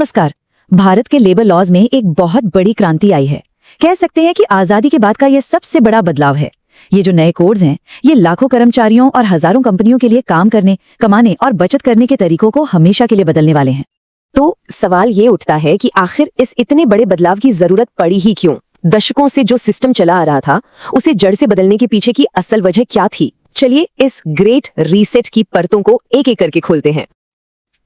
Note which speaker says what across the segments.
Speaker 1: नमस्कार। भारत के labour laws में एक बहुत बड़ी क्रांति आई है। कह सकते हैं कि आजादी के बाद का यह सबसे बड़ा बदलाव है। ये जो नए कोड्स हैं, ये लाखों कर्मचारियों और हजारों कंपनियों के लिए काम करने, कमाने और बचत करने के तरीकों को हमेशा के लिए बदलने वाले हैं।
Speaker 2: तो सवाल ये उठता है कि आखिर इस इतने बड़े बदलाव की जरूरत पड़ी ही क्यों? दशकों से जो सिस्टम चला आ रहा था, उसे जड़ से बदलने के पीछे की असल वजह क्या थी? चलिए इस ग्रेट रीसेट की परतों को एक एक करके खोलते हैं।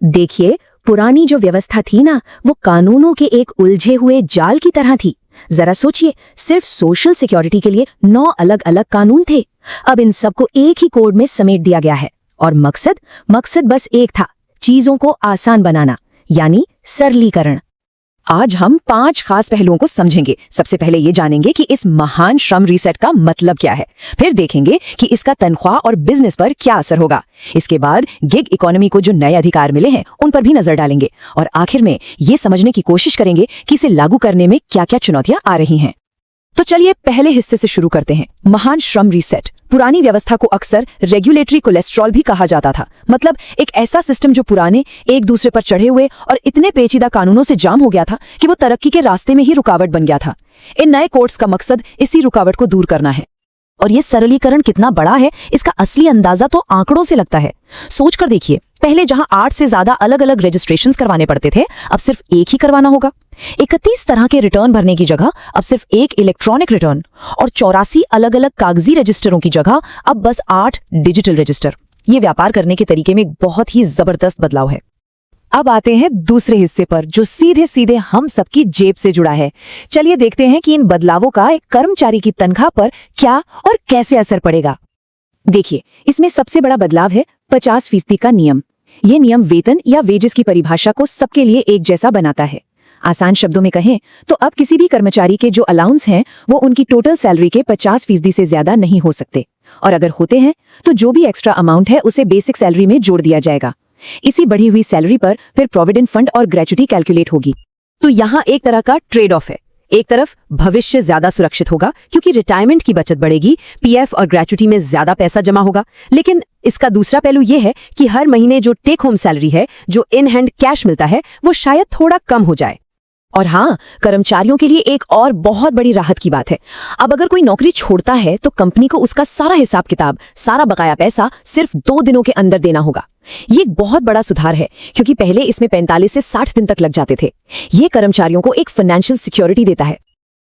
Speaker 1: देखिए, पुरानी जो व्यवस्था थी ना, वो कानूनों के एक उलझे हुए जाल की तरह थी। जरा सोचिए, सिर्फ सोशल सिक्योरिटी के लिए 9 अलग अलग कानून थे। अब इन सबको एक ही कोड में समेट दिया गया है और मकसद बस एक था, चीजों को आसान बनाना, यानी सरलीकरण। आज हम 5 खास पहलुओं को समझेंगे। सबसे पहले ये जानेंगे कि इस महान श्रम रीसेट का मतलब क्या है। फिर देखेंगे कि इसका तनख्वाह और बिजनेस पर क्या असर होगा। इसके बाद गिग इकोनॉमी को जो नए अधिकार मिले हैं, उन पर भी नजर डालेंगे। और आखिर में ये समझने की कोशिश करेंगे कि इसे लागू करने में क्या क्या चुनौतियां आ रही हैं। तो चलिए पहले हिस्से से शुरू करते हैं। महान श्रम रीसेट। पुरानी व्यवस्था को अक्सर रेगुलेटरी कोलेस्ट्रॉल भी कहा जाता था। मतलब एक ऐसा सिस्टम जो पुराने, एक दूसरे पर चढ़े हुए और इतने पेचीदा कानूनों से जाम हो गया था कि वो तरक्की के रास्ते में ही रुकावट बन गया था। इन नए कोड्स का मकसद इसी रुकावट को दूर करना है। और ये सरलीकरण कितना बड़ा है, इसका असली अंदाजा तो आंकड़ों से लगता है। सोचकर देखिए, पहले जहां 8 से ज्यादा अलग अलग रजिस्ट्रेशंस करवाने पड़ते थे, अब सिर्फ एक ही करवाना होगा। 31 तरह के रिटर्न भरने की जगह अब सिर्फ एक इलेक्ट्रॉनिक रिटर्न, और 84 अलग अलग कागजी रजिस्टरों की जगह अब बस 8 डिजिटल रजिस्टर। ये व्यापार करने के तरीके में एक बहुत ही जबरदस्त बदलाव है। अब आते हैं दूसरे हिस्से पर, जो सीधे सीधे हम सबकी जेब से जुड़ा है। चलिए देखते हैं कि इन बदलावों का एक कर्मचारी की तनख्वाह पर क्या और कैसे असर पड़ेगा। देखिए, इसमें सबसे बड़ा बदलाव है 50% का नियम। ये नियम वेतन या वेजेस की परिभाषा को सबके लिए एक जैसा बनाता है। आसान शब्दों में कहें तो अब किसी भी कर्मचारी के जो अलाउंस हैं, वो उनकी टोटल सैलरी के 50% से ज्यादा नहीं हो सकते, और अगर होते हैं तो जो भी एक्स्ट्रा अमाउंट है उसे बेसिक सैलरी में जोड़ दिया जाएगा। इसी बढ़ी हुई सैलरी पर फिर प्रोविडेंट फंड और ग्रेच्युटी कैलकुलेट होगी। तो यहाँ एक तरह का ट्रेड ऑफ है। एक तरफ भविष्य ज्यादा सुरक्षित होगा क्योंकि रिटायरमेंट की बचत बढ़ेगी, पीएफ और ग्रेच्युटी में ज्यादा पैसा जमा होगा। लेकिन इसका दूसरा पहलू यह है कि हर महीने जो टेक होम सैलरी है, जो इन हैंड कैश मिलता है, वो शायद थोड़ा कम हो जाए। और हाँ, कर्मचारियों के लिए एक और बहुत बड़ी राहत की बात है। अब अगर कोई नौकरी छोड़ता है तो कंपनी को उसका सारा हिसाब किताब, सारा बकाया पैसा सिर्फ 2 दिनों के अंदर देना होगा। ये एक बहुत बड़ा सुधार है, क्योंकि पहले इसमें 45 से 60 दिन तक लग जाते थे। ये कर्मचारियों को एक फाइनेंशियल सिक्योरिटी देता है।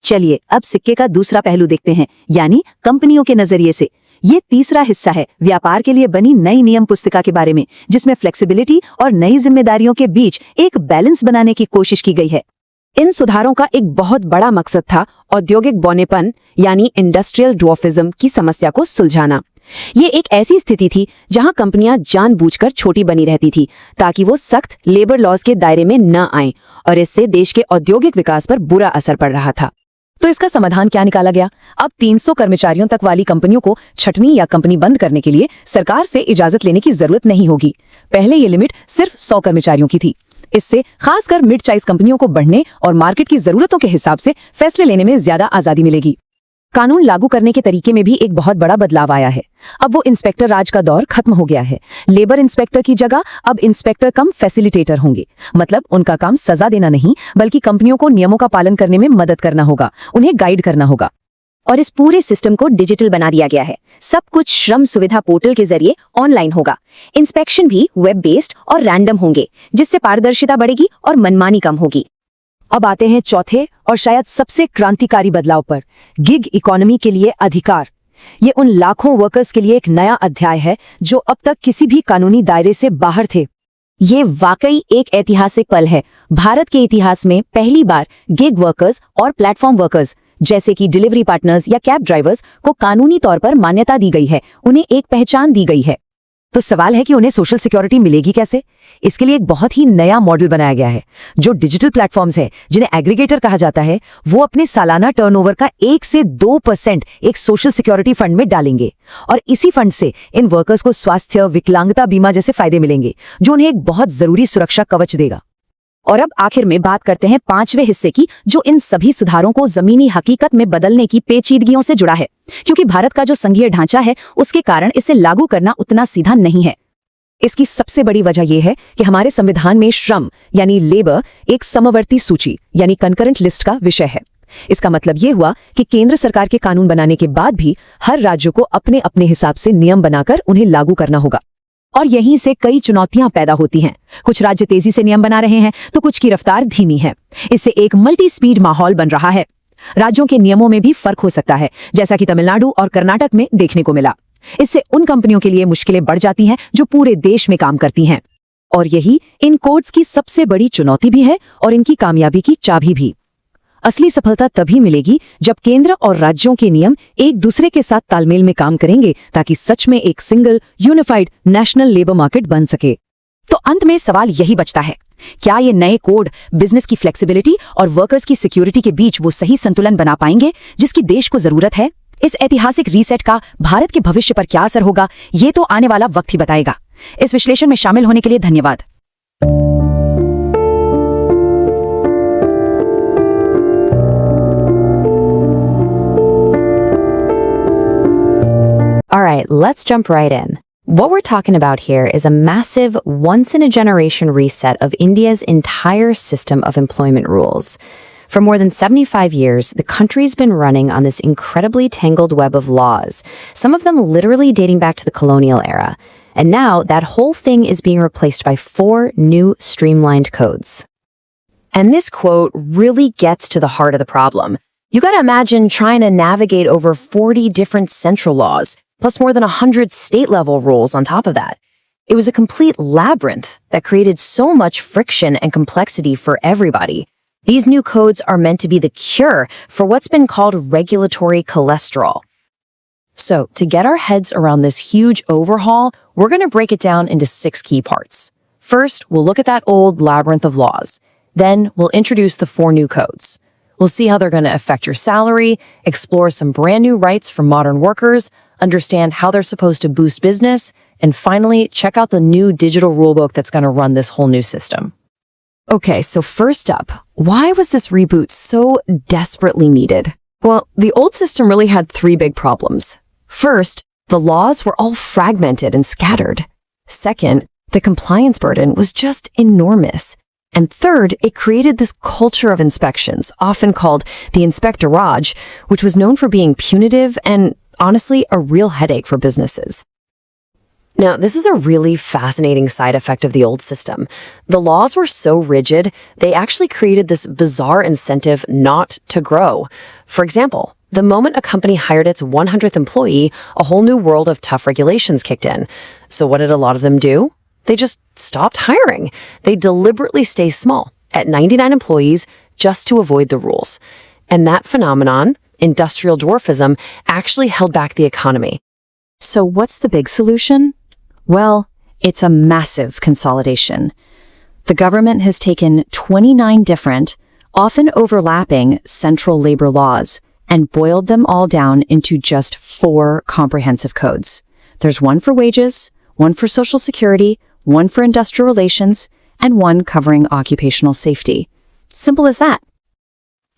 Speaker 1: चलिए अब सिक्के का दूसरा पहलू देखते हैं, यानी कंपनियों के नजरिए से। ये तीसरा हिस्सा है व्यापार के लिए बनी नई नियम पुस्तिका के बारे में, जिसमें फ्लेक्सिबिलिटी और नई जिम्मेदारियों के बीच एक बैलेंस बनाने की कोशिश की गई है। इन सुधारों का एक बहुत बड़ा मकसद था औद्योगिक बौनेपन, यानी इंडस्ट्रियल ड्वार्फिज्म की समस्या को सुलझाना। ये एक ऐसी स्थिति थी जहां कंपनियां जानबूझकर छोटी बनी रहती थी ताकि वो सख्त लेबर लॉज के दायरे में न आएं, और इससे देश के औद्योगिक विकास पर बुरा असर पड़ रहा था। तो इसका समाधान क्या निकाला गया? अब 300 कर्मचारियों तक वाली कंपनियों को छटनी या कंपनी बंद करने के लिए सरकार से इजाजत लेने की जरूरत नहीं होगी। पहले ये लिमिट सिर्फ 100 कर्मचारियों की थी। इससे खासकर मिड साइज कंपनियों को बढ़ने और मार्केट की जरूरतों के हिसाब से फैसले लेने में ज्यादा आजादी मिलेगी। कानून लागू करने के तरीके में भी एक बहुत बड़ा बदलाव आया है। अब वो इंस्पेक्टर राज का दौर खत्म हो गया है। लेबर इंस्पेक्टर की जगह अब इंस्पेक्टर कम फैसिलिटेटर होंगे। मतलब उनका काम सजा देना नहीं, बल्कि कंपनियों को नियमों का पालन करने में मदद करना होगा, उन्हें गाइड करना होगा। और इस पूरे सिस्टम को डिजिटल बना दिया गया है। सब कुछ श्रम सुविधा पोर्टल के जरिए ऑनलाइन होगा। इंस्पेक्शन भी वेब बेस्ड और रैंडम होंगे, जिससे पारदर्शिता बढ़ेगी और मनमानी कम होगी। अब आते हैं चौथे और शायद सबसे क्रांतिकारी बदलाव पर, गिग इकोनॉमी के लिए अधिकार। ये उन लाखों वर्कर्स के लिए एक नया अध्याय है जो अब तक किसी भी कानूनी दायरे से बाहर थे। ये वाकई एक ऐतिहासिक पल है। भारत के इतिहास में पहली बार गिग वर्कर्स और प्लेटफॉर्म वर्कर्स, जैसे कि डिलीवरी पार्टनर्स या कैब ड्राइवर्स, को कानूनी तौर पर मान्यता दी गई है, उन्हें एक पहचान दी गई है। तो सवाल है कि उन्हें सोशल सिक्योरिटी मिलेगी कैसे? इसके लिए एक बहुत ही नया मॉडल बनाया गया है। जो डिजिटल प्लेटफॉर्म्स है, जिन्हें एग्रीगेटर कहा जाता है, वो अपने सालाना टर्नओवर का 1 से 2% एक सोशल सिक्योरिटी फंड में डालेंगे, और इसी फंड से इन वर्कर्स को स्वास्थ्य, विकलांगता बीमा जैसे फायदे मिलेंगे, जो उन्हें एक बहुत जरूरी सुरक्षा कवच देगा। और अब आखिर में बात करते हैं 5वें हिस्से की, जो इन सभी सुधारों को जमीनी हकीकत में बदलने की पेचीदगियों से जुड़ा है। क्योंकि भारत का जो संघीय ढांचा है, उसके कारण इसे लागू करना उतना सीधा नहीं है। इसकी सबसे बड़ी वजह यह है कि हमारे संविधान में श्रम यानी लेबर एक समवर्ती सूची यानी कंकरेंट लिस्ट का विषय है। इसका मतलब यह हुआ कि केंद्र सरकार के कानून बनाने के बाद भी हर राज्य को अपने अपने हिसाब से नियम बनाकर उन्हें लागू करना होगा। और यहीं से कई चुनौतियां पैदा होती हैं। कुछ राज्य तेजी से नियम बना रहे हैं तो कुछ की रफ्तार धीमी है। इससे एक मल्टी स्पीड माहौल बन रहा है। राज्यों के नियमों में भी फर्क हो सकता है, जैसा कि तमिलनाडु और कर्नाटक में देखने को मिला। इससे उन कंपनियों के लिए मुश्किलें बढ़ जाती हैं जो पूरे देश में काम करती हैं। और यही इन कोड्स की सबसे बड़ी चुनौती भी है और इनकी कामयाबी की चाबी भी। असली सफलता तभी मिलेगी जब केंद्र और राज्यों के नियम एक दूसरे के साथ तालमेल में काम करेंगे, ताकि सच में एक single unified national labour market बन सके। तो अंत में सवाल यही बचता है, क्या ये नए कोड बिजनेस की फ्लेक्सिबिलिटी और वर्कर्स की सिक्योरिटी के बीच वो सही संतुलन बना पाएंगे जिसकी देश को जरूरत है? इस ऐतिहासिक रीसेट का भारत के भविष्य पर क्या असर होगा, ये तो आने वाला वक्त ही बताएगा। इस विश्लेषण में शामिल होने के लिए धन्यवाद।
Speaker 2: All right, let's jump right in. What we're talking about here is a massive, once-in-a-generation reset of India's entire system of employment rules. For more than 75 years, the country's been running on this incredibly tangled web of laws, some of them literally dating back to the colonial era. And now, that whole thing is being replaced by 4 new streamlined codes. And this quote really gets to the heart of the problem. You gotta imagine trying to navigate over 40 different central laws, plus more than 100 state-level rules on top of that. It was a complete labyrinth that created so much friction and complexity for everybody. These new codes are meant to be the cure for what's been called regulatory cholesterol. So, to get our heads around this huge overhaul, we're going to break it down into 6 key parts. First, we'll look at that old labyrinth of laws. Then, we'll introduce the 4 new codes. We'll see how they're going to affect your salary, explore some brand new rights for modern workers, understand how they're supposed to boost business, and finally, check out the new digital rulebook that's going to run this whole new system. Okay, so first up, why was this reboot so desperately needed? Well, the old system really had 3 big problems. First, the laws were all fragmented and scattered. Second, the compliance burden was just enormous. And third, it created this culture of inspections, often called the inspectorage, which was known for being punitive and, honestly, a real headache for businesses. Now, this is a really fascinating side effect of the old system. The laws were so rigid, they actually created this bizarre incentive not to grow. For example, the moment a company hired its 100th employee, a whole new world of tough regulations kicked in. So what did a lot of them do? They just stopped hiring. They deliberately stay small, at 99 employees, just to avoid the rules. And that phenomenon, industrial dwarfism, actually held back the economy.
Speaker 1: So what's the big solution? Well, it's a massive consolidation. The government has taken 29 different, often overlapping, central labor laws and boiled them all down into just 4 comprehensive codes. There's one for wages, one for social security, one for industrial relations, and one covering occupational safety. Simple as that.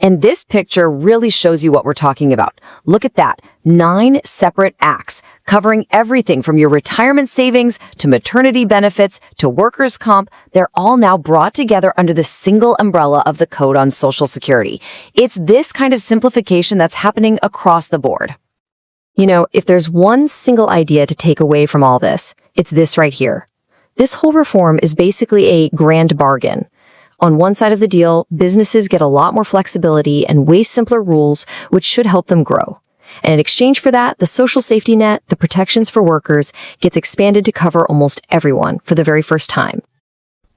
Speaker 2: And this picture really shows you what we're talking about. Look at that. 9 separate acts covering everything from your retirement savings to maternity benefits to workers' comp. They're all now brought together under the single umbrella of the Code on Social Security. It's this kind of simplification that's happening across the board. You know, if there's one single idea to take away from all this, it's this right here. This whole reform is basically a grand bargain. On one side of the deal, businesses get a lot more flexibility and way simpler rules, which should help them grow. And in exchange for that, the social safety net, the protections for workers, gets expanded to cover almost everyone for the very first time.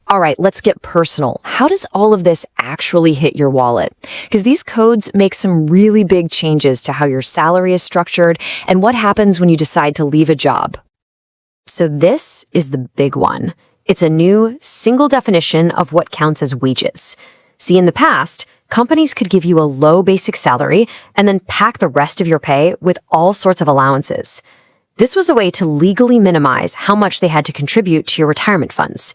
Speaker 2: All right, let's get personal. How does all of this actually hit your wallet? Because these codes make some really big changes to how your salary is structured and what happens when you decide to leave a job. So this is the big one. It's a new, single definition of what counts as wages. See, in the past, companies could give you a low basic salary and then pack the rest of your pay with all sorts of allowances. This was a way to legally minimize how much they had to contribute to your retirement funds.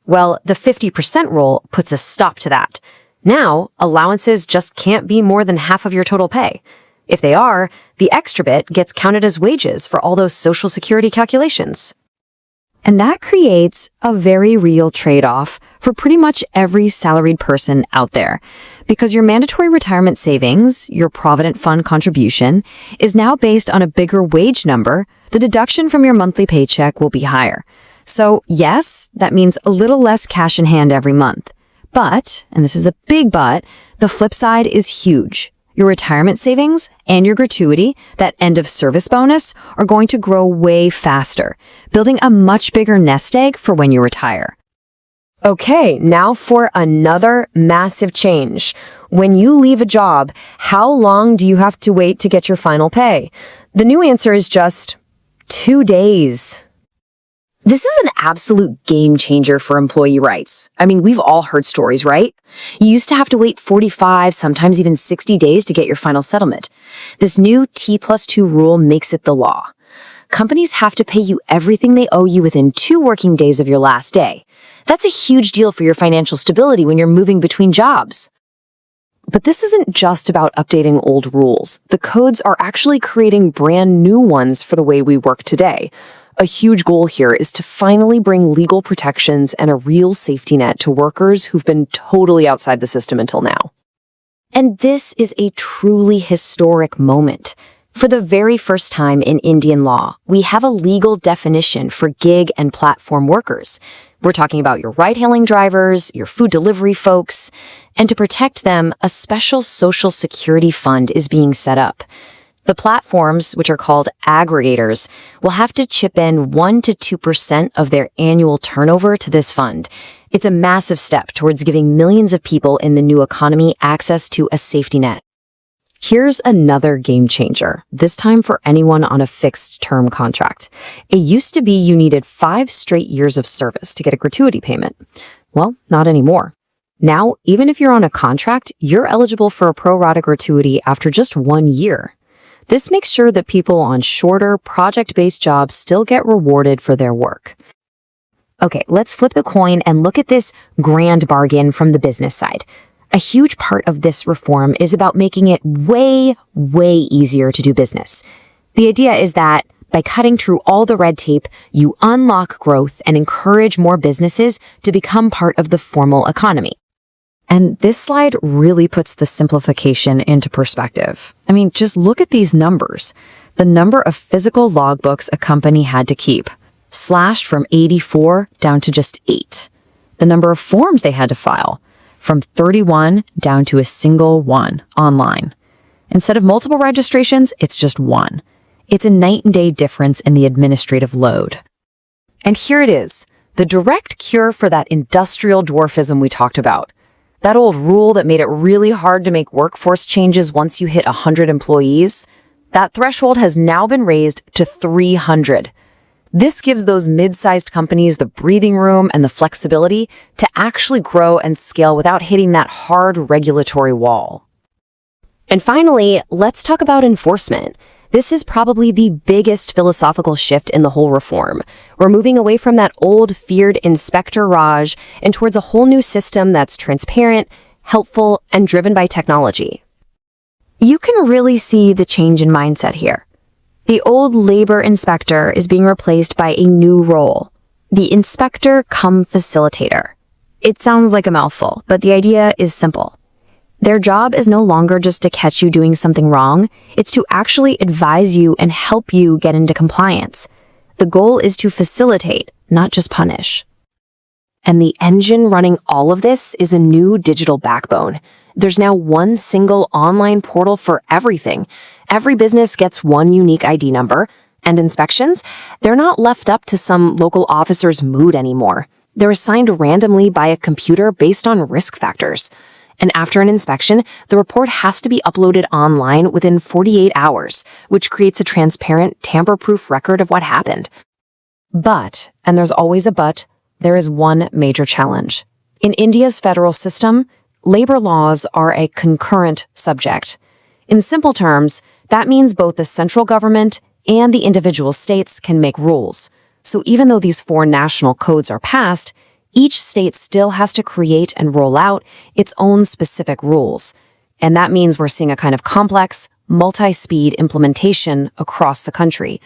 Speaker 2: Well, the 50% rule puts a stop to that. Now, allowances just can't be more than half of your total pay. If they are, the extra bit gets counted as wages for all those Social Security calculations. And that creates a very real trade-off for pretty much every salaried person out there. Because your mandatory retirement savings, your Provident Fund contribution, is now based on a bigger wage number, the deduction from your monthly paycheck will be higher. So yes, that means a little less cash in hand every month. But, and this is a big but, the flip side is huge. Your retirement savings and your gratuity, that end of service bonus, are going to grow way faster, building a much bigger nest egg for when you retire. Okay, now for another massive change. When you leave a job, how long do you have to wait to get your final pay? The new answer is just 2 days. This is an absolute game changer for employee rights. I mean, we've all heard stories, right? You used to have to wait 45, sometimes even 60 days to get your final settlement. This new T+2 rule makes it the law. Companies have to pay you everything they owe you within 2 working days of your last day. That's a huge deal for your financial stability when you're moving between jobs. But this isn't just about updating old rules. The codes are actually creating brand new ones for the way we work today. A huge goal here is to finally bring legal protections and a real safety net to workers who've been totally outside the system until now. And this is a truly historic moment. For the very first time in Indian law, we have a legal definition for gig and platform workers. We're talking about your ride-hailing drivers, your food delivery folks, and to protect them, a special social security fund is being set up. The platforms, which are called aggregators, will have to chip in 1 to 2% of their annual turnover to this fund. It's a massive step towards giving millions of people in the new economy access to a safety net. Here's another game changer, this time for anyone on a fixed-term contract. It used to be you needed 5 straight years of service to get a gratuity payment. Well, not anymore. Now, even if you're on a contract, you're eligible for a pro-rata gratuity after just 1 year. This makes sure that people on shorter, project-based jobs still get rewarded for their work. Okay, let's flip the coin and look at this grand bargain from the business side. A huge part of this reform is about making it way, way easier to do business. The idea is that by cutting through all the red tape, you unlock growth and encourage more businesses to become part of the formal economy. And this slide really puts the simplification into perspective. I mean, just look at these numbers. The number of physical logbooks a company had to keep, slashed from 84 down to just 8. The number of forms they had to file, from 31 down to a single one online. Instead of multiple registrations, it's just one. It's a night and day difference in the administrative load. And here it is, the direct cure for that industrial dwarfism we talked about. That old rule that made it really hard to make workforce changes once you hit 100 employees, that threshold has now been raised to 300. This gives those mid-sized companies the breathing room and the flexibility to actually grow and scale without hitting that hard regulatory wall. And finally, let's talk about enforcement. This is probably the biggest philosophical shift in the whole reform. We're moving away from that old, feared Inspector Raj and towards a whole new system that's transparent, helpful, and driven by technology. You can really see the change in mindset here. The old labor inspector is being replaced by a new role, the inspector cum facilitator. It sounds like a mouthful, but the idea is simple. Their job is no longer just to catch you doing something wrong, it's to actually advise you and help you get into compliance. The goal is to facilitate, not just punish. And the engine running all of this is a new digital backbone. There's now one single online portal for everything. Every business gets one unique ID number, and inspections, they're not left up to some local officer's mood anymore. They're assigned randomly by a computer based on risk factors. And after an inspection, the report has to be uploaded online within 48 hours, which creates a transparent, tamper-proof record of what happened. But, and there's always a but, there is one major challenge. In India's federal system, labor laws are a concurrent subject. In simple terms, that means both the central government and the individual states can make rules. So even though these 4 national codes are passed, each state still has to create and roll out its own specific rules. And that means we're seeing a kind of complex, multi-speed implementation across the country.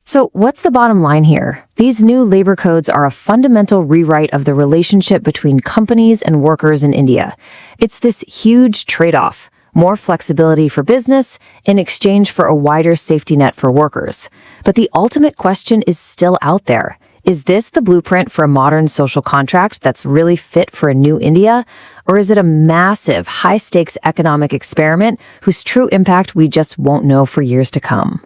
Speaker 2: So what's the bottom line here? These new labor codes are a fundamental rewrite of the relationship between companies and workers in India. It's this huge trade-off, more flexibility for business in exchange for a wider safety net for workers. But the ultimate question is still out there. Is this the blueprint for a modern social contract that's really fit for a new India? Or is it a massive, high-stakes economic experiment whose true impact we just won't know for years to come?